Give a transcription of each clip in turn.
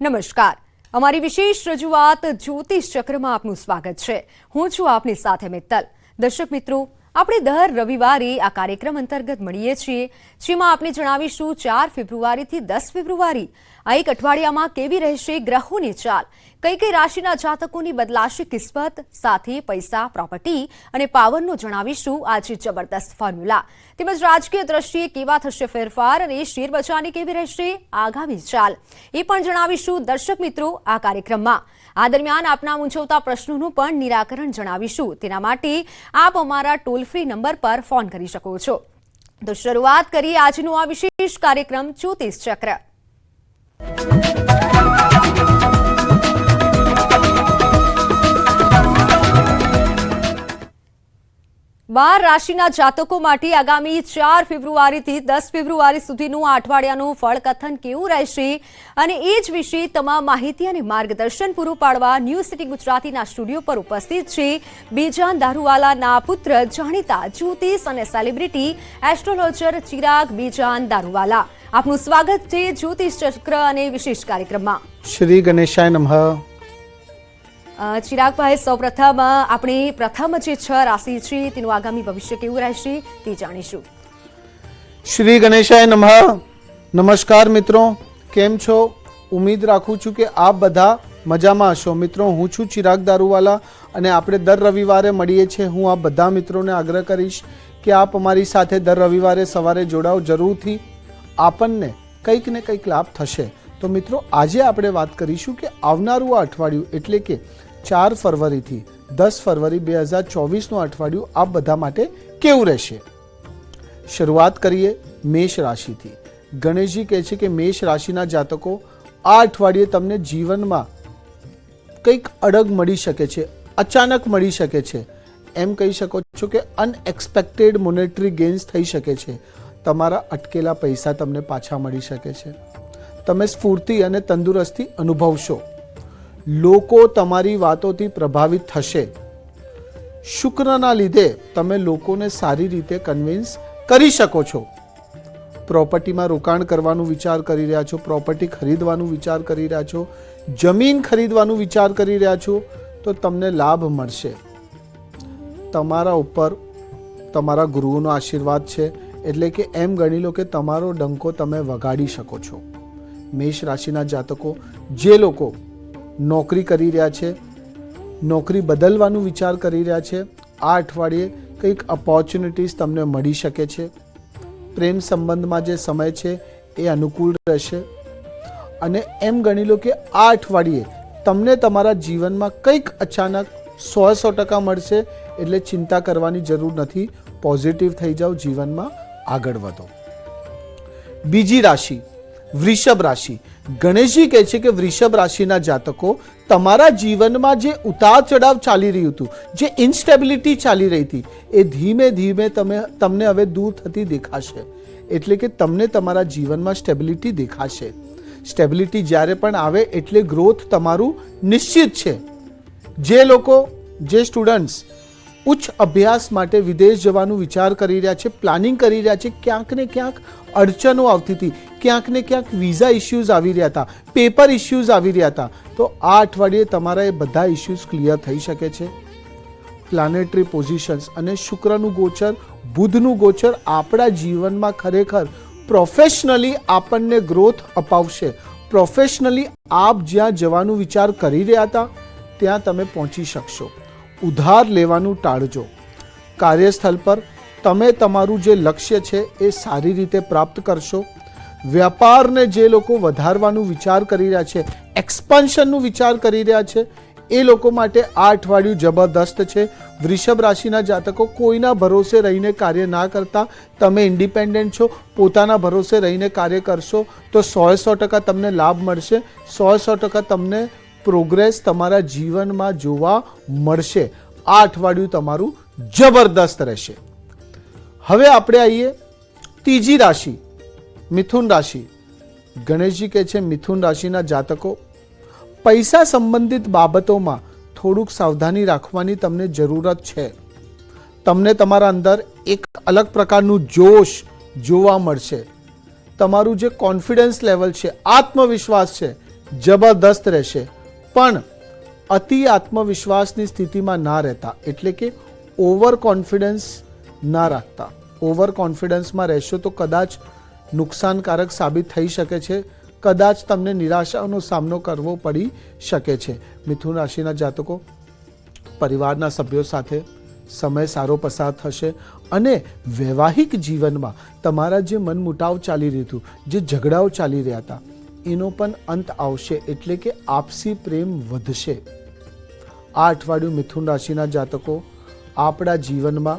નમસ્કાર, અમારી વિશેષ રજૂઆત જ્યોતિષ ચક્રમાં આપનું સ્વાગત છે। હું છું આપની સાથે મિત્તલ। દર્શક મિત્રો, આપણે દર રવિવારે આ કાર્યક્રમ અંતર્ગત મળીએ છીએ, જેમાં આપણે જણાવીશું 4 ફેબ્રુઆરીથી 10 ફેબ્રુઆરી આ એક અઠવાડિયામાં કેવી રહેશે ગ્રહોની ચાલ, કઈ કઈ રાશિના જાતકોની બદલાશે કિસ્મત, સાથે પૈસા, પ્રોપર્ટી અને પાવરનો જણાવીશું આજે જબરદસ્ત ફોર્મ્યુલા। તેમજ રાજકીય દ્રષ્ટિએ કેવા થશે ફેરફાર અને શેર બજારની કેવી રહેશે આગામી ચાલ એ પણ જણાવીશું દર્શક મિત્રો આ કાર્યક્રમમાં। આ દરમિયાન આપના મૂંઝવતા પ્રશ્નોનું પણ નિરાકરણ જણાવીશું। તેના માટે આપ અમારા ટોલ ફ્રી નંબર પર ફોન કરી શકો છો। તો શરૂઆત કરીએ આજનો આ વિશેષ કાર્યક્રમ જ્યોતિષ ચક્ર। 12 રાશિના જાતકો માટે આગામી 4 ફેબ્રુઆરીથી 10 ફેબ્રુઆરી સુધીનું આ અઠવાડિયાનું ફળકથન કેવું રહેશે અને એ જ વિશે તમામ માહિતી અને માર્ગદર્શન પૂરું પાડવા ન્યૂઝ સિટી ગુજરાતીના સ્ટુડિયો પર ઉપસ્થિત છે બીજાન દારૂવાલાના પુત્ર, જાણીતા જ્યોતિષ અને સેલિબ્રિટી એસ્ટ્રોલોજર ચિરાગ બીજાન દારૂવાલા। આપનું સ્વાગત છે જ્યોતિષ ચક્ર અને વિશેષ કાર્યક્રમમાં। શ્રી ગણેશાય નમઃ। ચિરાગભાઈ, સૌપ્રથમ આપણે પ્રથમ જે 6 રાશિ છે તેનું આગામી ભવિષ્ય કેવું રહેશે તે જાણીશું। શ્રી ગણેશાય નમઃ। નમસ્કાર મિત્રો, કેમ છો? ઉમ્મીદ રાખું છું કે આપ બધા મજામાં હશો। મિત્રો, હું છું ચિરાગ દારૂવાલા અને આપણે દર રવિવારે મળીએ છીએ। હું આ બધા મિત્રોને આગ્રહ કરીશ કે આપ અમારી સાથે દર રવિવારે સવારે જોડાઓ જરૂરથી, આપણને કંઈક ને કંઈક લાભ થશે। તો મિત્રો, આજે આપણે વાત કરીશું કે આવનારું આ અઠવાડિયું એટલે કે 4 ફરવરીથી 10 ફરવરી 2024નું અઠવાડિયું આપ બધા માટે કેવું રહેશે। શરૂઆત કરીએ મેષ રાશિથી। ગણેશજી કહે છે કે મેષ રાશિના જાતકો આ અઠવાડિયે તમને જીવનમાં કંઈક અડગ મળી શકે છે, અચાનક મળી શકે છે। એમ કહી શકો છો કે અનએક્સપેક્ટેડ મોનેટરી ગેઇન્સ થઈ શકે છે। તમારા અટકેલા પૈસા તમને પાછા મળી શકે છે। તમે સ્ફૂર્તિ અને તંદુરસ્તી અનુભવશો। લોકો તમારી વાતોથી પ્રભાવિત થશે। શુક્રના લીધે તમે લોકોને સારી રીતે કન્વિન્સ કરી શકો છો। પ્રોપર્ટીમાં રોકાણ કરવાનું વિચાર કરી રહ્યા છો, પ્રોપર્ટી ખરીદવાનું વિચાર કરી રહ્યા છો, જમીન ખરીદવાનું વિચાર કરી રહ્યા છો, તો તમને લાભ મળશે। તમારા ઉપર તમારા ગુરુઓનો આશીર્વાદ છે, એટલે કે એમ ગણી લો કે તમારો ડંકો તમે વગાડી શકો છો। મેષ રાશિના જાતકો, જે લોકો નોકરી કરી રહ્યા છે, નોકરી બદલવાનું વિચાર કરી રહ્યા છે, આ અઠવાડિયે કંઈક ઓપોર્ચ્યુનિટીઝ તમને મળી શકે છે। પ્રેમ સંબંધમાં જે સમય છે એ અનુકૂળ રહેશે અને એમ ગણી લો કે આ અઠવાડિયે તમને તમારા જીવનમાં કંઈક અચાનક 100% મળશે, એટલે ચિંતા કરવાની જરૂર નથી। પોઝિટિવ થઈ જાઓ, જીવનમાં આગળ વધો। બીજી રાશિ વૃષભ રાશિ। ગણેશજી કહે છે કે વૃષભ રાશિના જાતકો, તમારા જીવનમાં જે ઉતાર ચઢાવ ચાલી રહ્યું હતું, જે ઇન્સ્ટેબિલિટી ચાલી રહી હતી, એ ધીમે ધીમે તમને હવે દૂર થતી દેખાશે। એટલે કે તમને તમારા જીવનમાં સ્ટેબિલિટી દેખાશે। સ્ટેબિલિટી જ્યારે પણ આવે એટલે ગ્રોથ તમારું નિશ્ચિત છે। જે લોકો, જે સ્ટુડન્ટ્સ ઉચ્ચ અભ્યાસ માટે વિદેશ જવાનું વિચાર કરી રહ્યા છે, પ્લાનિંગ કરી રહ્યા છે, ક્યાંક ને ક્યાંક અડચણો આવતી હતી, ક્યાંક ને ક્યાંક વિઝા ઇશ્યુઝ આવી રહ્યા હતા, પેપર ઇશ્યુઝ આવી રહ્યા હતા, તો આ અઠવાડિયે તમારા એ બધા ઇશ્યુઝ ક્લિયર થઈ શકે છે। પ્લાનેટરી પોઝિશન્સ અને શુક્રનું ગોચર, બુધનું ગોચર આપણા જીવનમાં ખરેખર પ્રોફેશનલી આપણને ગ્રોથ અપાવશે। પ્રોફેશનલી આપ જ્યાં જવાનું વિચાર કરી રહ્યા હતા ત્યાં તમે પહોંચી શકશો। ઉધાર લેવાનું ટાળજો। કાર્યસ્થળ પર તમે તમારું જે લક્ષ્ય છે એ સારી રીતે પ્રાપ્ત કરશો। વ્યાપારને જે લોકો વધારવાનું વિચાર કરી રહ્યા છે, એક્સપાન્શનનું વિચાર કરી રહ્યા છે, એ લોકો માટે આ અઠવાડિયું જબરદસ્ત છે। વૃષભ રાશિના જાતકો, કોઈના ભરોસે રહીને કાર્ય ના કરતા, તમે ઇન્ડિપેન્ડન્ટ છો, પોતાના ભરોસે રહીને કાર્ય કરશો તો 100% તમને લાભ મળશે। 100% તમને પ્રોગ્રેસ તમારા જીવનમાં જોવા મળશે। આ અઠવાડિયું તમારું જબરદસ્ત રહેશે। હવે આપણે આવીએ ત્રીજી રાશિ મિથુન રાશિ। ગણેશજી કહે છે મિથુન રાશિના જાતકો, પૈસા સંબંધિત બાબતોમાં થોડુંક સાવધાની રાખવાની તમને જરૂરત છે। તમને તમારા અંદર એક અલગ પ્રકારનું જોશ જોવા મળશે। તમારું જે કોન્ફિડન્સ લેવલ છે, આત્મવિશ્વાસ છે, જબરદસ્ત રહેશે, પણ અતિ આત્મવિશ્વાસની સ્થિતિમાં ના રહેતા, એટલે કે ઓવર કોન્ફિડન્સ ના રાખતા. ઓવર કોન્ફિડન્સમાં રહેશો તો કદાચ નુકસાનકારક સાબિત થઈ શકે છે, કદાચ તમને નિરાશાનો સામનો કરવો પડી શકે છે. મિથુન રાશિના જાતકો, પરિવારના સભ્યો સાથે સમય સારો પસાર થશે અને વૈવાહિક જીવનમાં તમારા જે મનમુટાવ ચાલી રહ્યું હતું, જે ઝઘડાઓ ચાલી રહ્યા હતા, એનો પણ અંત આવશે, એટલે કે આપસી પ્રેમ વધશે. આ અઠવાડિયું મિથુન રાશિના જાતકો આપણા જીવનમાં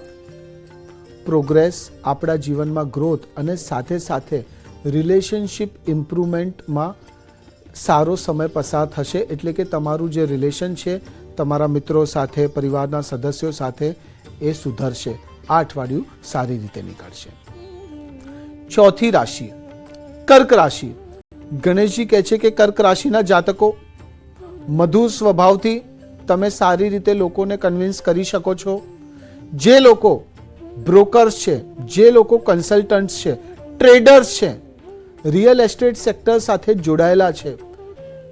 પ્રોગ્રેસ, આપણા જીવનમાં ગ્રોથ અને સાથે સાથે રિલેશનશિપ ઇમ્પ્રુવમેન્ટમાં સારો સમય પસાર થશે. એટલે કે તમારું જે રિલેશન છે તમારા મિત્રો સાથે, પરિવારના સદસ્યો સાથે, એ સુધરશે. આ અઠવાડિયું સારી રીતે નીકળશે. ચોથી રાશિ કર્ક રાશિ. ગણેશજી કહે છે કે કર્ક રાશિના જાતકો, મધુર સ્વભાવથી તમે સારી રીતે લોકોને કન્વિન્સ કરી શકો છો. જે લોકો બ્રોકર્સ છે, જે લોકો કન્સલ્ટન્ટ્સ છે, ટ્રેડર્સ છે, રિયલ એસ્ટેટ સેક્ટર સાથે જોડાયેલા છે,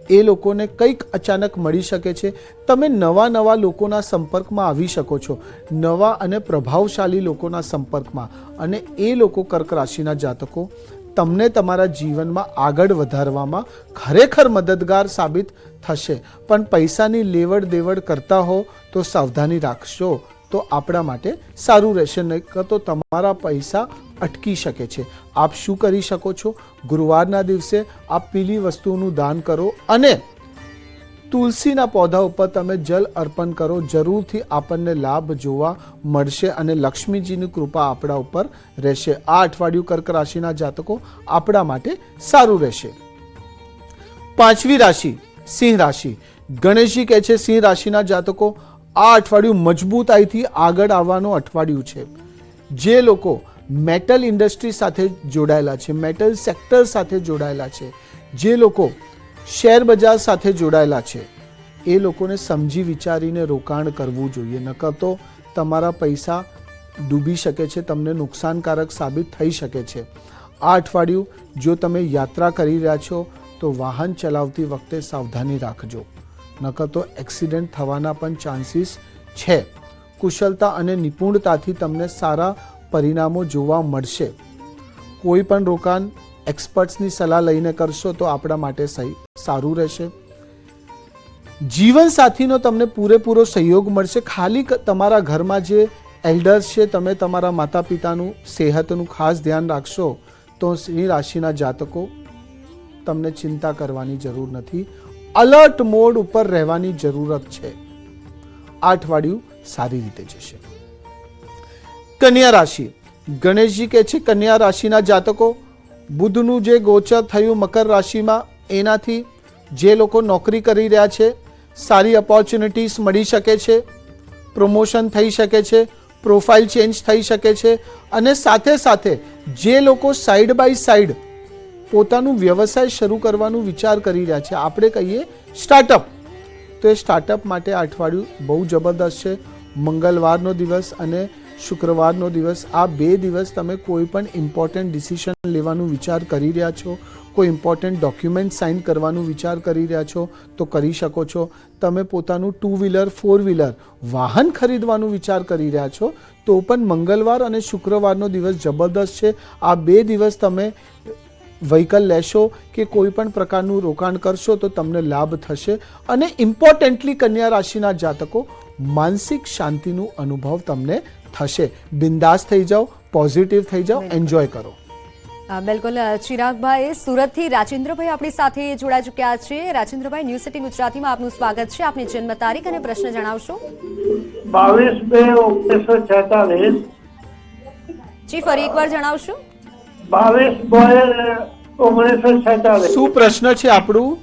એ લોકોને કંઈક અચાનક મળી શકે છે. તમે નવા લોકોના સંપર્કમાં આવી શકો છો, નવા અને પ્રભાવશાળી લોકોના સંપર્કમાં, અને એ લોકો કર્ક રાશિના જાતકો તમને તમારા જીવનમાં આગળ વધારવામાં ખરેખર મદદગાર સાબિત થશે. પણ પૈસાની લેવડ દેવડ કરતા હો તો સાવધાની રાખશો તો આપણા માટે સારું રહેશે, નહીં તો તમારા પૈસા અટકી શકે છે. આપ શું કરી શકો છો? ગુરુવારના દિવસે આપ પીલી વસ્તુનું દાન કરો અને તુલસીના પૌધા ઉપર તમે જલ અર્પણ કરો. જરૂરથી આપણને લાભ જોવા મળશે અને લક્ષ્મીજીની કૃપા આપણા ઉપર રહેશે. આ અઠવાડિયું કર્ક રાશિના જાતકો આપણા માટે સારું રહેશે. પાંચમી રાશિ સિંહ રાશિ. ગણેશજી કહે છે સિંહ રાશિના જાતકો, આ અઠવાડિયું મજબૂતાઈથી આગળ આવવાનું અઠવાડિયું છે. જે લોકો મેટલ ઇન્ડસ્ટ્રી સાથે જોડાયેલા છે, મેટલ સેક્ટર સાથે જોડાયેલા છે, જે લોકો શેર બજાર સાથે જોડાયેલા છે, એ લોકોને સમજી વિચારીને રોકાણ કરવું જોઈએ, નકર તો તમારા પૈસા ડૂબી શકે છે, તમને નુકસાનકારક સાબિત થઈ શકે છે. આ અઠવાડિયું જો તમે યાત્રા કરી રહ્યા છો તો વાહન ચલાવતી વખતે સાવધાની રાખજો, નકર તો એક્સિડન્ટ થવાના પણ ચાન્સીસ છે. કુશળતા અને નિપુણતાથી તમને સારા પરિણામો જોવા મળશે. કોઈ પણ રોકાણ એક્સપર્ટ્સની સલાહ લઈને કરશો તો આપણા માટે સારું રહેશે. જીવનસાથીનો તમને પૂરેપૂરો સહયોગ મળશે. ખાલી તમારા ઘરમાં જે એલ્ડર્સ છે, તમે તમારા માતા પિતાનું સેહતનું ખાસ ધ્યાન રાખશો તો સિંહ રાશિના જાતકો તમને ચિંતા કરવાની જરૂર નથી. અલર્ટ મોડ ઉપર રહેવાની જરૂરત છે. આ અઠવાડિયું સારી રીતે જશે. કન્યા રાશિ. ગણેશજી કહે છે કન્યા રાશિના જાતકો, બુધનું જે ગોચર થયું મકર રાશિમાં, એનાથી જે લોકો નોકરી કરી રહ્યા છે સારી ઓપોર્ચ્યુનિટીઝ મળી શકે છે, પ્રમોશન થઈ શકે છે, પ્રોફાઇલ ચેન્જ થઈ શકે છે. અને સાથે સાથે જે લોકો સાઈડ બાય સાઈડ પોતાનું વ્યવસાય શરૂ કરવાનું વિચાર કરી રહ્યા છે, આપણે કહીએ સ્ટાર્ટઅપ, તો એ સ્ટાર્ટઅપ માટે આ અઠવાડિયું બહુ જબરદસ્ત છે. મંગળવારનો દિવસ અને શુક્રવારનો દિવસ, આ 2 દિવસ તમે કોઈ પણ ઇમ્પોર્ટન્ટ ડિસિઝન લેવાનું વિચાર કરી રહ્યા છો, કોઈ ઇમ્પોર્ટન્ટ ડોક્યુમેન્ટ સાઇન કરવાનું વિચાર કરી રહ્યા છો તો કરી શકો છો. તમે પોતાનું 2 વ્હીલર 4 વ્હીલર વાહન ખરીદવાનું વિચાર કરી રહ્યા છો તો પણ મંગળવાર અને શુક્રવારનો દિવસ જબરદસ્ત છે. આ 2 દિવસ તમે વ્હીકલ લેશો કે કોઈ પણ પ્રકારનું રોકાણ કરશો તો તમને લાભ થશે. અને ઇમ્પોર્ટન્ટલી કન્યા રાશિના જાતકો, માનસિક શાંતિનું અનુભવ તમને થશે. બિંદાસ થઈ જાઓ, પોઝિટિવ થઈ જાઓ, એન્જોય કરો. બિલકુલ. ચિરાગભાઈ, સુરતથી રાજેન્દ્રભાઈ આપણી સાથે જોડાઈ ચૂક્યા છે. રાજેન્દ્રભાઈ, ન્યૂઝ સિટી ગુજરાતીમાં આપનું સ્વાગત છે. આપની જન્મ તારીખ અને પ્રશ્ન જણાવશો. 22/2/1946. જી, ફરી એકવાર જણાવશો. 22/2/1946. શું પ્રશ્ન છે આપણું?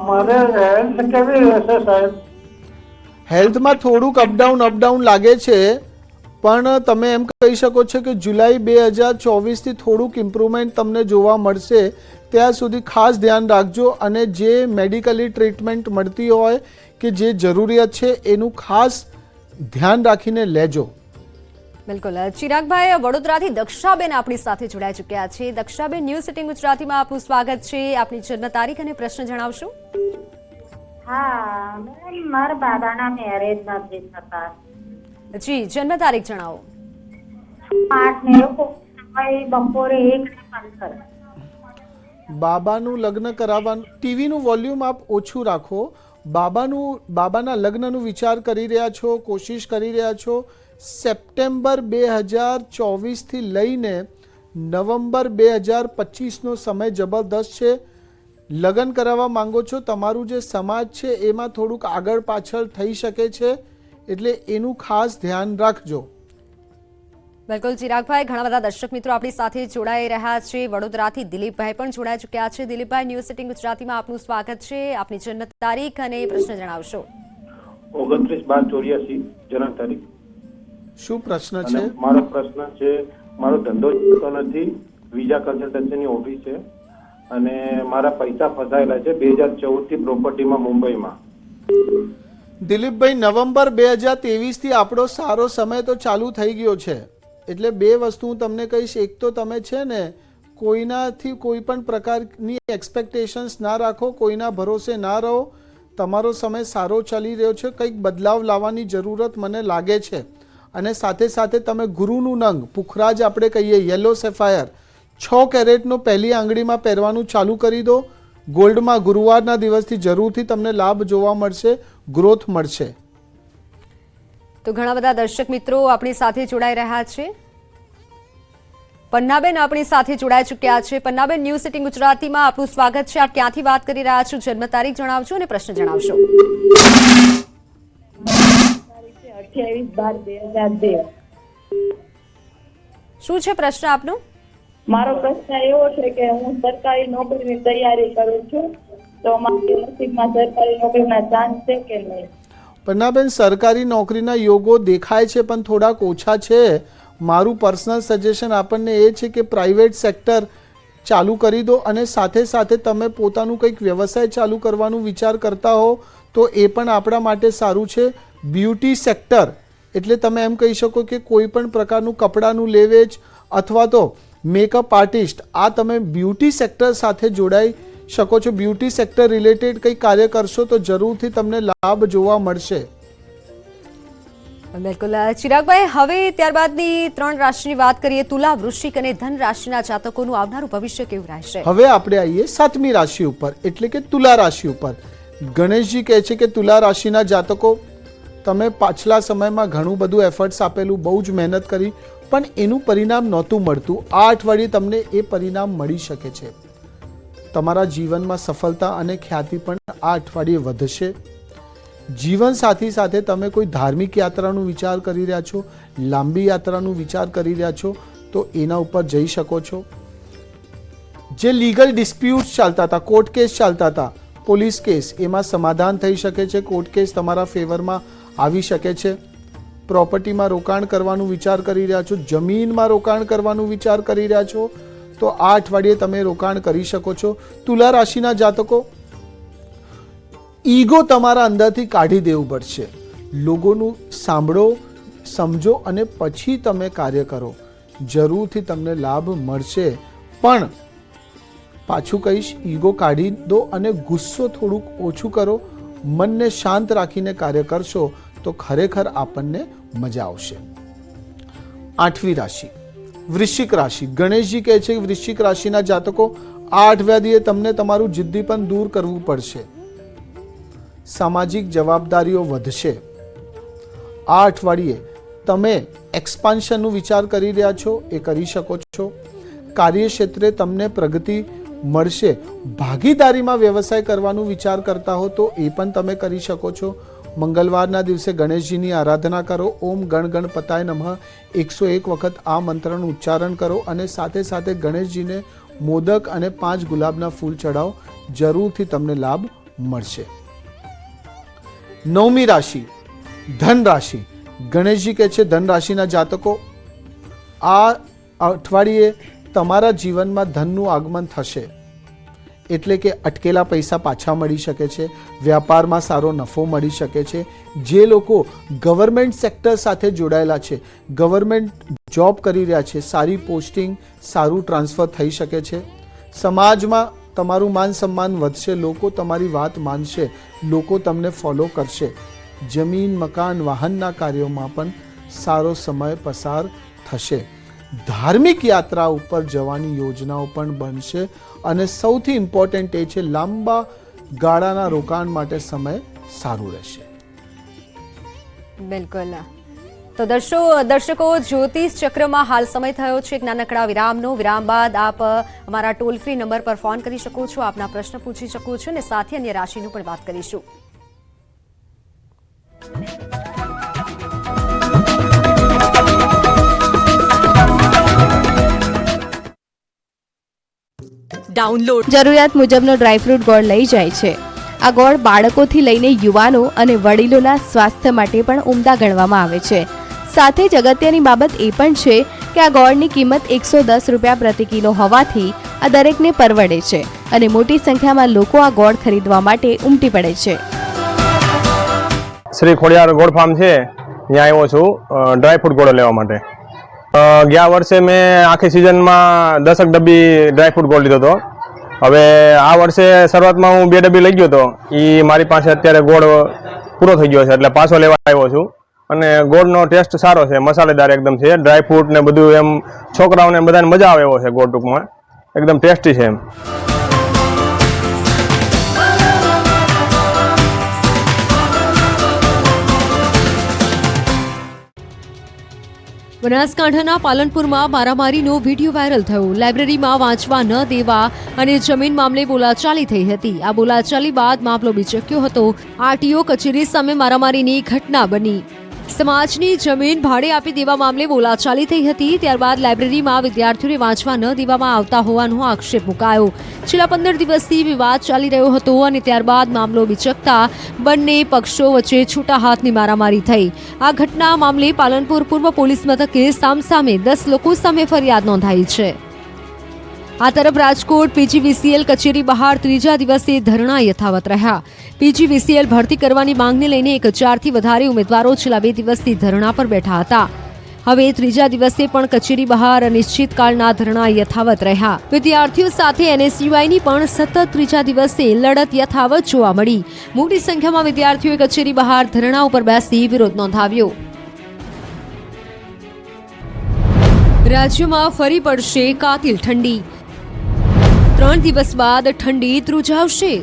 મારે હેલ્થ કેવી રહેશે સાહેબ? હેલ્થમાં થોડુંક અપડાઉન લાગે છે, પણ તમે એમ કહી શકો છો કે જુલાઈ 2024થી થોડુંક ઇમ્પ્રુવમેન્ટ તમને જોવા મળશે. ત્યાં સુધી ખાસ ધ્યાન રાખજો અને જે મેડિકલી ટ્રીટમેન્ટ મળતી હોય કે જે જરૂરિયાત છે એનું ખાસ ધ્યાન રાખીને લેજો. બિલકુલ ચિરાગભાઈ, વડોદરાથી દક્ષાબેન આપણી સાથે જોડાઈ ચૂક્યા છે. દક્ષાબેન, ન્યૂઝ સિટીંગ ગુજરાતીમાં આપનું સ્વાગત છે. આપની જન્મ તારીખ અને પ્રશ્ન જણાવશો? હા મેડમ, મારા બાબાના મેરેજ નથી થતા. જી, જન્મ તારીખ જણાવો. 8/9 સમય બપોરે 1:15. બાબાનું લગ્ન કરાવવાનું, ટીવીનું વોલ્યુમ આપ ઓછું રાખો. બાબાના લગ્નનું વિચાર કરી રહ્યા છો, કોશિશ કરી રહ્યા છો. સપ્ટેમ્બર 2024 થી લઈને નવેમ્બર 2025નો સમય જબરદસ્ત છે. લગ્ન કરાવવા માંગો છો. તમારું જે સમાજ છે એમાં થોડુંક આગળ પાછળ થઈ શકે છે, એટલે એનું ખાસ ધ્યાન રાખજો. બિલકુલ ચિરાગભાઈ, ઘણા બધા દર્શક મિત્રો આપણી સાથે જોડાઈ રહ્યા છે. વડોદરાથી દિલીપભાઈ પણ જોડાઈ ચૂક્યા છે. દિલીપભાઈ, ન્યૂઝ સિટીંગ ગુજરાતીમાં આપનું સ્વાગત છે. આપની જન્મ તારીખ અને પ્રશ્ન જણાવશો. 29/12/84 જન્મ તારીખ. શું પ્રશ્ન અને છે? મારો પ્રશ્ન છે, મારો ધંધો ચાલતો નથી, વિઝા કન્સલ્ટન્સીની ઓફિસ છે અને મારા પૈસા ફસાયેલા છે 2014 થી પ્રોપર્ટીમાં મુંબઈમાં. દિલીપભાઈ, નવેમ્બર 2023 થી આપણો સારો સમય તો ચાલુ થઈ ગયો છે. એટલે બે વસ્તુ હું તમને કહીશ. એક તો તમે છે ને કોઈનાથી કોઈ પણ પ્રકારની એક્સપેક્ટેશન્સ ના રાખો, કોઈના ભરોસે ના રહો. તમારો સમય સારો ચાલી રહ્યો છે. કંઈક બદલાવ લાવવાની જરૂરત મને લાગે છે. અને સાથે સાથે તમે ગુરુનું નંગ, પુખરાજ આપણે કહીએ, યલો સેફાયર 6 કેરેટનો પહેલી આંગળીમાં પહેરવાનું ચાલુ કરી દો. ગોલ્ડમાં ગુરુવારના દિવસથી જરૂરથી તમને લાભ જોવા મળશે, ગ્રોથ મળશે. તો ઘણા બધા દર્શક મિત્રો આપણી સાથે જોડાઈ રહ્યા છે. પન્નાબેન આપણી સાથે જોડાઈ ચૂક્યા છે. પન્નાબેન, ન્યૂઝ સિટીંગ ગુજરાતીમાં આપનું સ્વાગત છે. આપ ક્યાંથી વાત કરી રહ્યા છો? જન્મ તારીખ જણાવશો અને પ્રશ્ન જણાવશો. 28/12/2002. શું છે પ્રશ્ન આપનો? મારો પ્રશ્ન એવો છે કે હું સરકારી નોકરીની તૈયારી કરું છું, તો મારી નસીબમાં સરકારી નોકરીના ચાન્સ છે કે નહીં? પન્નાબેન, સરકારી નોકરીના યોગો દેખાય છે પણ થોડાક ઓછા છે. મારું પર્સનલ સજેશન આપણને એ છે કે પ્રાઇવેટ સેક્ટર ચાલુ કરી દો અને સાથે સાથે તમે પોતાનું કંઈક વ્યવસાય ચાલુ કરવાનું વિચાર કરતા હો તો એ પણ આપણા માટે સારું છે. બ્યુટી સેક્ટર એટલે તમે એમ કહી શકો કે કોઈ પણ પ્રકારનું કપડાનું લેવેચ અથવા તો મેકઅપ આર્ટિસ્ટ, આ તમે બ્યુટી સેક્ટર સાથે જોડાઈ શકો છો. બ્યુટી સેક્ટર રિલેટેડ કંઈ કાર્ય કરશો તો જરૂરથી તમને લાભ જોવા મળશે. બિલકુલ ચિરાગભાઈ, હવે ત્યારબાદની 3 રાશિની વાત કરીએ. તુલા, વૃશ્ચિક અને ધન રાશિના જાતકોનું આવનારું ભવિષ્ય કેવું રહેશે? હવે આપણે આવીએ 7મી રાશિ ઉપર, એટલે કે તુલા રાશિ ઉપર. ગણેશજી કહે છે કે તુલા રાશિના જાતકો, તમે પાછલા સમયમાં ઘણું બધું એફર્ટ્સ આપેલું, બહુ જ મહેનત કરી, પણ એનું પરિણામ નહોતું મળતું. આ અઠવાડિયે તમને એ પરિણામ મળી શકે છે. તમારા જીવનમાં સફળતા અને ખ્યાતિ પણ આ અઠવાડિયે વધશે. જીવનસાથી સાથે તમે કોઈ ધાર્મિક યાત્રાનું વિચાર કરી રહ્યા છો, લાંબી યાત્રાનું વિચાર કરી રહ્યા છો, તો એના ઉપર જઈ શકો છો. જે લીગલ ડિસ્પ્યુટ્સ ચાલતા હતા, કોર્ટ કેસ ચાલતા હતા, પોલીસ કેસ, એમાં સમાધાન થઈ શકે છે. કોર્ટ કેસ તમારા ફેવરમાં આવી શકે છે. પ્રોપર્ટીમાં રોકાણ કરવાનું વિચાર કરી રહ્યા છો, જમીનમાં રોકાણ કરવાનું વિચાર કરી રહ્યા છો, તો આ અઠવાડિયે તમે રોકાણ કરી શકો છો. તુલા રાશિના જાતકો, ઈગો તમારા અંદરથી કાઢી દેવું પડશે. લોકોનું સાંભળો, સમજો અને પછી તમે કાર્ય કરો. જરૂરથી તમને લાભ મળશે. પણ પાછું કહીશ, ઈગો કાઢી દો અને ગુસ્સો થોડુંક ઓછું કરો. મનને શાંત રાખીને કાર્ય કરશો તો ખરેખર આપણને મજા આવશે. 8મી રાશિ વૃશ્ચિક રાશિ. ગણેશજી કહે છે કે વૃશ્ચિક રાશિના જાતકો, આ અઠવાડિયે તમને તમારું જિદ્દી પણ દૂર કરવું પડશે. સામાજિક જવાબદારીઓ વધશે. આ અઠવાડિયે તમે એક્સપાન્શનનું વિચાર કરી રહ્યા છો, એ કરી શકો છો. કાર્યક્ષેત્રે તમને પ્રગતિ મળશે. ભાગીદારીમાં વ્યવસાય કરવાનું વિચાર કરતા હો તો એ પણ તમે કરી શકો છો. મંગળવારના દિવસે ગણેશજીની આરાધના કરો. ઓમ ગણ ગણપતાય નમઃ 101 વખત આ મંત્રનું ઉચ્ચારણ કરો અને સાથે સાથે ગણેશજીને મોદક અને 5 ગુલાબના ફૂલ ચડાવો. જરૂરથી તમને લાભ મળશે. 9મી રાશિ ધન રાશિ. ગણેશજી કહે છે ધન રાશિના જાતકો, આ અઠવાડિયે તમારા જીવનમાં ધનનું આગમન થશે. એટલે કે અટકેલા પૈસા પાછા મળી શકે છે, વ્યાપારમાં સારો નફો મળી શકે છે. જે લોકો ગવર્મેન્ટ સેક્ટર સાથે જોડાયેલા છે, ગવર્મેન્ટ જોબ કરી રહ્યા છે, સારી પોસ્ટિંગ, સારું ટ્રાન્સફર થઈ શકે છે. સમાજમાં તમારું માન સન્માન વધશે, લોકો તમારી વાત માનશે, લોકો તમને ફોલો કરશે. જમીન, મકાન, વાહનના કાર્યોમાં પણ સારો સમય પસાર થશે. ધાર્મિક યાત્રા ઉપર જવાની યોજનાઓ પણ બનશે અને સૌથી ઇમ્પોર્ટન્ટ એ છે લાંબા ગાળાના રોકાણ માટે સમય સારું રહેશે. બિલકુલ. તો દર્શકો, જ્યોતિષ ચક્રમાં હાલ સમય થયો છે એક નાનકડા વિરામનો. વિરામ બાદ આપ અમારા ટોલ ફ્રી નંબર પર ફોન કરી શકો છો, આપના પ્રશ્ન પૂછી શકો છો અને સાથે અન્ય રાશિનું પણ વાત કરીશું. ડાઉનલોડ જરૂરિયાત મુજબનો ડ્રાયફ્રૂટ ગોળ લઈ જાય છે. આ ગોળ બાળકોથી લઈને યુવાનો અને વડીલોના સ્વાસ્થ્ય માટે પણ ઉમદા ગણવામાં આવે છે. સાથે જ અગત્યની બાબત એ પણ છે કે આ ગોળની કિંમત 110 રૂપિયા પ્રતિ કિલો હોવાથી આ દરેકને પરવડે છે અને મોટી સંખ્યામાં લોકો આ ગોળ ખરીદવા માટે ઉમટી પડે છે. શ્રી ખોડિયાર ગોળ ફાર્મ છે, ત્યાં આવ્યો છું ડ્રાયફ્રૂટ ગોળો લેવા માટે. ગયા વર્ષે મેં આખી સિઝનમાં 10 ડબ્બી ડ્રાયફ્રૂટ ગોળ લીધો હતો. હવે આ વર્ષે શરૂઆતમાં હું 2 ડબ્બી લઈ ગયો હતો. એ મારી પાસે અત્યારે ગોળ પૂરો થઈ ગયો છે એટલે પાછો લેવા આવ્યો છું. અને ગોળનો ટેસ્ટ સારો છે, મસાલેદાર એકદમ છે. ડ્રાયફ્રૂટ ને બધું એમ છોકરાઓને બધાને મજા આવે એવો છે. ગોળ ટૂંકમાં એકદમ ટેસ્ટી છે એમ. બનાસકાંઠાના પાલનપુરમાં મારામારીનો વિડીયો વાયરલ થયો. લાઇબ્રેરીમાં વાંચવા ન દેવા અને જમીન મામલે બોલાચાલી થઈ હતી. આ બોલાચાલી બાદ મામલો બીચક્યો હતો. આરટીઓ કચેરી સામે મારામારીની ઘટના બની. સમાજની જમીન ભાડે આપી દેવા મામલે બોલાચાલી થઈ હતી. ત્યારબાદ લાઇબ્રેરીમાં વિદ્યાર્થીઓને વાંચવા ન દેવામાં આવતા હોવાનો આક્ષેપ મુકાયો. છેલ્લા 15 દિવસથી વિવાદ ચાલી રહ્યો હતો અને ત્યારબાદ મામલો બીચકતા બંને પક્ષો વચ્ચે છૂટા હાથની મારામારી થઈ. આ ઘટના મામલે પાલનપુર પૂર્વ પોલીસ મથકે સામસામે 10 લોકો સામે ફરિયાદ નોંધાઈ છે. આ તરફ રાજકોટ પીજીવીસીએલ કચેરી બહાર ત્રીજા દિવસે ધરણા યથાવત રહ્યા. પીજીવીસીએલ ભરતી કરવાની માંગને લઈને 1000થી વધારે ઉમેદવારો છેલ્લા 2 દિવસથી ધરણા પર બેઠા હતા. હવે ત્રીજા દિવસે પણ કચેરી બહાર અનિશ્ચિતકાળના ધરણા યથાવત રહ્યા. વિદ્યાર્થીઓ સાથે એનએસયુઆઈની પણ સતત ત્રીજા દિવસે લડત યથાવત જોવા મળી. મોટી સંખ્યામાં વિદ્યાર્થીઓએ કચેરી બહાર ધરણા ઉપર બેસી વિરોધ નોંધાવ્યો. રાજ્યમાં ફરી પડશે કાતિલ ઠંડી. 3 દિવસ બાદ ઠંડી ધ્રુજાવશે.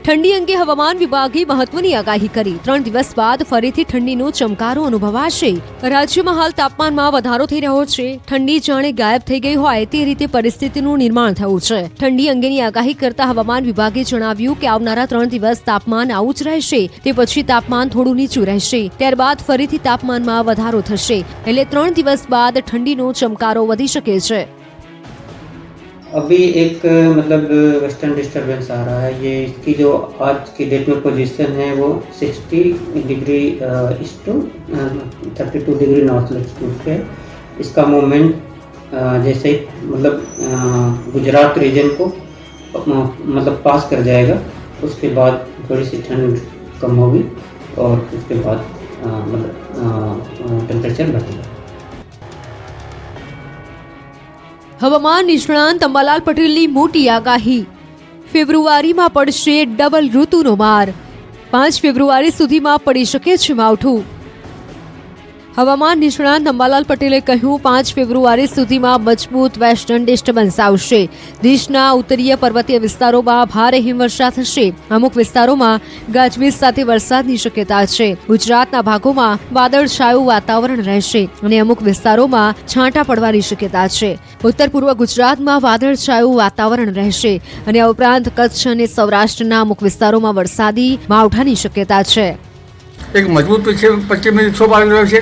ઠંડી અંગે હવામાન વિભાગે મહત્વની આગાહી કરી. 3 દિવસ બાદ ફરીથી ઠંડીનો ચમકારો અનુભવાશે. રાજ્યમાં હાલ તાપમાનમાં વધારો થઈ રહ્યો છે. ઠંડી જાણે ગાયબ થઈ ગઈ હોય તે રીતે પરિસ્થિતિનું નિર્માણ થયું છે. ઠંડી અંગેની આગાહી કરતા હવામાન વિભાગે જણાવ્યું કે આવનારા 3 દિવસ તાપમાન આવું જ રહેશે. તે પછી તાપમાન થોડું નીચું રહેશે. ત્યારબાદ ફરીથી તાપમાનમાં વધારો થશે. એટલે 3 દિવસ બાદ ઠંડીનો चमकारो वधी શકે છે. अभी एक मतलब वेस्टर्न डिस्टर्बेंस आ रहा है. ये इसकी जो आज की डेट में पोजीशन है वो 60 degree east to 32 degree north latitude पे. इसका मूवमेंट जैसे मतलब गुजरात रीजन को मतलब पास कर जाएगा. उसके बाद थोड़ी सी ठंड कम होगी और उसके बाद मतलब टेम्परेचर बढ़ेगा. હવામાન નિષ્ણાંત અંબાલાલ પટેલની મોટી આગાહી. ફેબ્રુઆરીમાં પડશે ડબલ ઋતુનો માર. 5 ફેબ્રુઆરી સુધીમાં પડી શકે છે માવઠું. હવામાન નિષ્ણાંત અંબાલાલ પટેલે કહ્યું 5 ફેબ્રુઆરી સુધીમાં મજબૂત વેસ્ટર્ન ડિસ્ટર્બન્સ આવશે. દેશના ઉત્તરીય પર્વતીય વિસ્તારોમાં ભારે હિમવર્ષા થશે. અમુક વિસ્તારોમાં ગાજવીજ સાથે વરસાદની શક્યતા છે. ગુજરાતના ભાગોમાં વાદળછાયું વાતાવરણ રહેશે અને અમુક વિસ્તારોમાં છાંટા પડવાની શક્યતા છે. ઉત્તર પૂર્વ ગુજરાતમાં વાદળછાયું વાતાવરણ રહેશે અને આ ઉપરાંત કચ્છ અને સૌરાષ્ટ્રના અમુક વિસ્તારોમાં વરસાદી માવઠાની શક્યતા છે. એક મજબૂત પશ્ચિમી વિક્ષોભ આવી રહ્યો છે,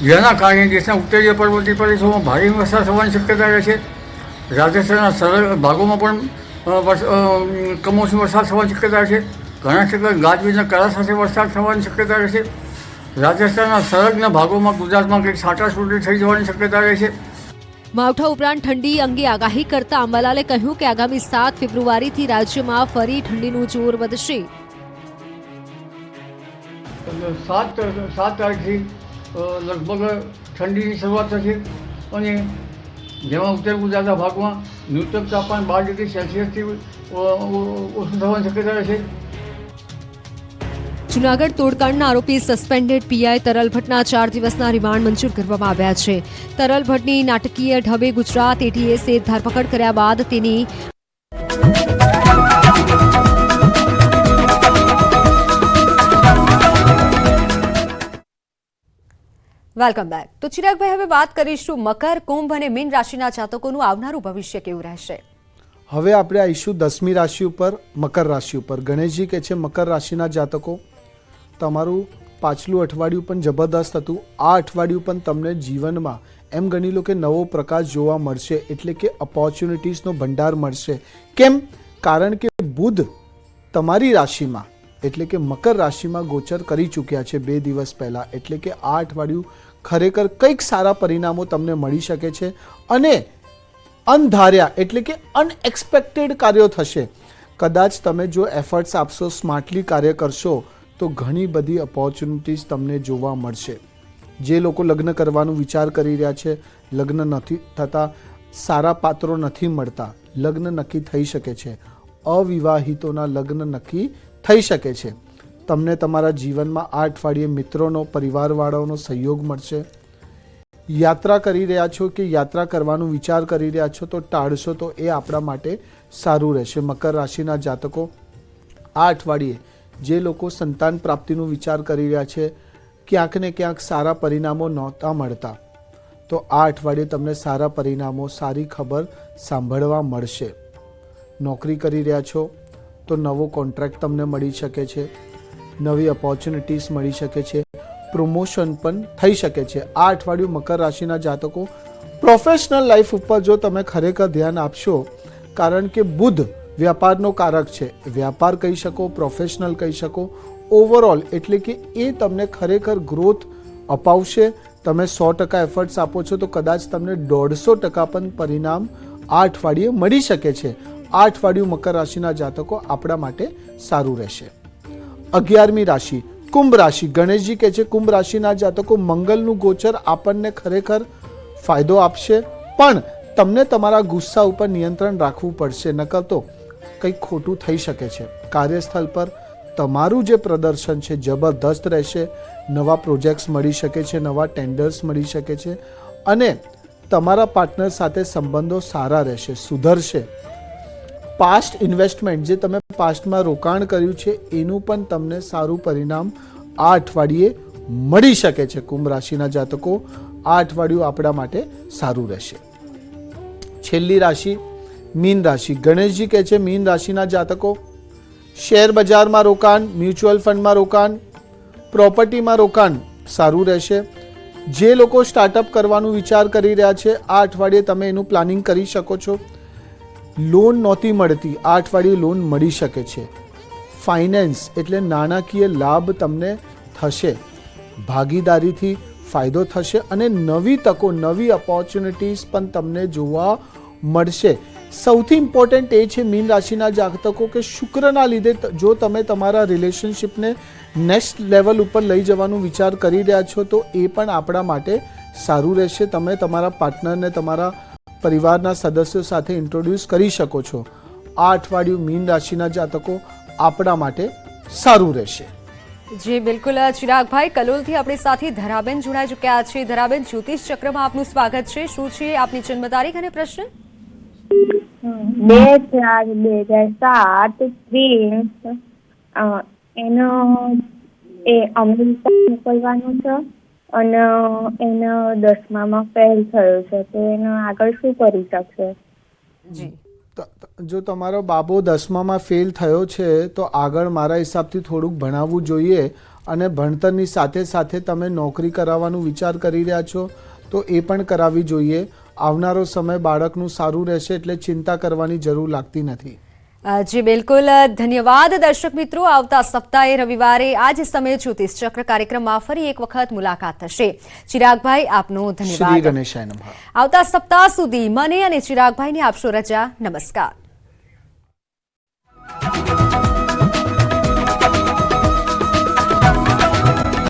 જેના કારણે દેશના ઉત્તરીય પર્વતીય પ્રદેશોમાં ભારે વરસાદ થવાની શક્યતા રહે છે. રાજસ્થાનના સરળ ભાગોમાં પણ કમોસમી વરસાદ થવાની શક્યતા છે. ઘણા ક્ષેત્રે ગાજવીજના કરા સાથે વરસાદ થવાની શક્યતા રહે છે. રાજસ્થાનના સંલગ્ન ભાગોમાં ગુજરાતમાં કંઈક છાંટાછૂટી થઈ જવાની શક્યતા રહે છે. માવઠા ઉપરાંત ઠંડી અંગે આગાહી કરતા અંબાલાલે કહ્યું કે આગામી 7 ફેબ્રુઆરીથી રાજ્યમાં ફરી ઠંડીનું જોર વધશે. 7 તારીખથી લગભગ ઠંડીની શરૂઆત થશે અને જેમાં ઉત્તર ગુજરાતના ભાગમાં ન્યૂનતમ તાપમાન 12 ડિગ્રી સેલ્સિયસથી ઓછું થવાની શક્યતા રહેશે. જૂનાગઢ તોડકાંડના આરોપી સસ્પેન્ડેડ પીઆઈ તરલ ભટ્ટના 4 દિવસના રિમાન્ડ મંજૂર કરવામાં આવ્યા છે. તરલ ભટ્ટની નાટકીય ઢબે ગુજરાત એટીએસે ધરપકડ કર્યા બાદ તેની વેલકમ બેક. તો ચિરાગભાઈ, હવે વાત કરીશું મકર, કુંભ અને મીન રાશિના જાતકોનું આવનારું ભવિષ્ય કેવું રહેશે. હવે આપણે આવીશું 10મી રાશિ ઉપર, મકર રાશિ ઉપર. ગણેશજી કહે છે મકર રાશિના જાતકો, તમારું પાછલું અઠવાડિયું પણ જબરદસ્ત હતું. આ અઠવાડિયું પણ તમને જીવનમાં એમ ગણી લો કે નવો પ્રકાશ જોવા મળશે, એટલે કે ઓપોર્ચ્યુનિટીઝનો ભંડાર મળશે. કેમ? કારણ કે બુધ તમારી રાશિમાં એટલે કે મકર રાશિમાં ગોચર કરી ચૂક્યા છે 2 દિવસ પહેલાં. એટલે કે આ અઠવાડિયું ખરેખર કંઈક સારા પરિણામો તમને મળી શકે છે અને અણધાર્યા એટલે કે અનએક્સપેક્ટેડ કાર્યો થશે. કદાચ તમે જો એફર્ટ્સ આપશો, સ્માર્ટલી કાર્ય કરશો તો ઘણી બધી ઓપોર્ચ્યુનિટીઝ તમને જોવા મળશે. જે લોકો લગ્ન કરવાનું વિચાર કરી રહ્યા છે, લગ્ન નથી થતા, સારા પાત્રો નથી મળતા, લગ્ન નક્કી થઈ શકે છે. અવિવાહિતોના લગ્ન નક્કી થઈ શકે છે. તમને તમારા જીવનમાં આ અઠવાડિયે મિત્રોનો, પરિવારવાળાઓનો સહયોગ મળશે. યાત્રા કરી રહ્યા છો કે યાત્રા કરવાનું વિચાર કરી રહ્યા છો તો ટાળશો તો એ આપણા માટે સારું રહેશે. મકર રાશિના જાતકો, આ અઠવાડિયે જે લોકો સંતાન પ્રાપ્તિનું વિચાર કરી રહ્યા છે, ક્યાંક ને ક્યાંક સારા પરિણામો નહોતા મળતા, તો આ અઠવાડિયે તમને સારા પરિણામો, સારી ખબર સાંભળવા મળશે. નોકરી કરી રહ્યા છો તો નવો કોન્ટ્રાક્ટ તમને મળી શકે છે, નવી ઓપોર્ચ્યુનિટીઝ મળી શકે છે, પ્રમોશન પણ થઈ શકે છે. આ અઠવાડિયું મકર રાશિના જાતકો, પ્રોફેશનલ લાઈફ ઉપર જો તમે ખરેખર ધ્યાન આપશો, કારણ કે બુધ વ્યાપારનો કારક છે, વ્યાપાર કહી શકો, પ્રોફેશનલ કહી શકો, ઓવરઓલ એટલે કે એ તમને ખરેખર ગ્રોથ અપાવશે. તમે 100% એફર્ટ્સ આપો છો તો કદાચ તમને 150% પણ પરિણામ આ અઠવાડિયે મળી શકે છે. આ અઠવાડિયું મકર રાશિના જાતકો આપણા માટે સારું રહેશે. 11મી રાશિ કુંભ રાશિ. ગણેશજી કહે છે કુંભ રાશિના જાતકો, મંગલનું ગોચર આપણને ખરેખર ફાયદો આપશે, પણ તમને તમારા ગુસ્સા ઉપર નિયંત્રણ રાખવું પડશે, નકર તો કંઈક ખોટું થઈ શકે છે. કાર્યસ્થળ પર તમારું જે પ્રદર્શન છે જબરદસ્ત રહેશે. નવા પ્રોજેક્ટ્સ મળી શકે છે, નવા ટેન્ડર્સ મળી શકે છે અને તમારા પાર્ટનર સાથે સંબંધો સારા રહેશે, સુધરશે. પાસ્ટ ઇન્વેસ્ટમેન્ટ, જે તમે પાસ્ટમાં રોકાણ કર્યું છે, એનું પણ તમને સારું પરિણામ આ અઠવાડિયે મળી શકે છે. કુંભ રાશિના જાતકો, આ અઠવાડિયું આપણા માટે સારું રહેશે. છેલ્લી રાશિ મીન રાશિ. ગણેશજી કહે છે મીન રાશિના જાતકો, શેર બજારમાં રોકાણ, મ્યુચ્યુઅલ ફંડમાં રોકાણ, પ્રોપર્ટીમાં રોકાણ સારું રહેશે. જે લોકો સ્ટાર્ટઅપ કરવાનું વિચાર કરી રહ્યા છે, આ અઠવાડિયે તમે એનું પ્લાનિંગ કરી શકો છો. લોન નહોતી મળતી, આ અઠવાડિયે લોન મળી શકે છે. ફાઇનાન્સ એટલે નાણાકીય લાભ તમને થશે, ભાગીદારીથી ફાયદો થશે અને નવી તકો, નવી ઓપોર્ચ્યુનિટીઝ પણ તમને જોવા મળશે. સૌથી ઇમ્પોર્ટન્ટ એ છે મીન રાશિના જાતકો કે શુક્રના લીધે જો તમે તમારા રિલેશનશિપને નેક્સ્ટ લેવલ ઉપર લઈ જવાનું વિચાર કરી રહ્યા છો તો એ પણ આપણા માટે સારું રહેશે. તમે તમારા પાર્ટનરને તમારા પરિવારના સદસ્યો સાથે ઇન્ટ્રોડ્યુસ કરી શકો છો. આ અઠવાડિયું મીન રાશિના જાતકો આપણા માટે સારું રહેશે. જી બિલકુલ. ચિરાગભાઈ, કલોલથી આપણી સાથે ધરાબેન જોડાઈ ચૂક્યા છે. ધરાબેન, જ્યોતિષ ચક્રમાં આપનું સ્વાગત છે. શું છે આપની જન્મ તારીખ અને પ્રશ્ન? 2/4/2007 પ્રિન્સ, એનો એ અમેરિકા મોકલવાનું છે અને એનો 10મામાં ફેલ થયો છે, તો એનો આગળ શું કરી શકશે? જી, જો તમારો બાબો 10મામાં ફેલ થયો છે તો આગળ મારા હિસાબથી થોડુંક ભણાવવું જોઈએ અને ભણતરની સાથે સાથે તમે નોકરી કરાવવાનું વિચાર કરી રહ્યા છો તો એ પણ કરાવવી જોઈએ. આવનારો સમય બાળકનું સારું રહેશે એટલે ચિંતા કરવાની જરૂર લાગતી નથી. જી બિલકુલ, ધન્યવાદ દર્શક મિત્રો. આવતા સપ્તાહે રવિવારે આ જ સમયે જ્યોતિષ ચક્ર કાર્યક્રમમાં ફરી એક વખત મુલાકાત થશે. ચિરાગભાઈ, આપનો શ્રી ધન્યવાદ. ગણેશાય નમઃ. આવતા સપ્તાહ સુધી મને અને ચિરાગભાઈને આપશો રજા. નમસ્કાર.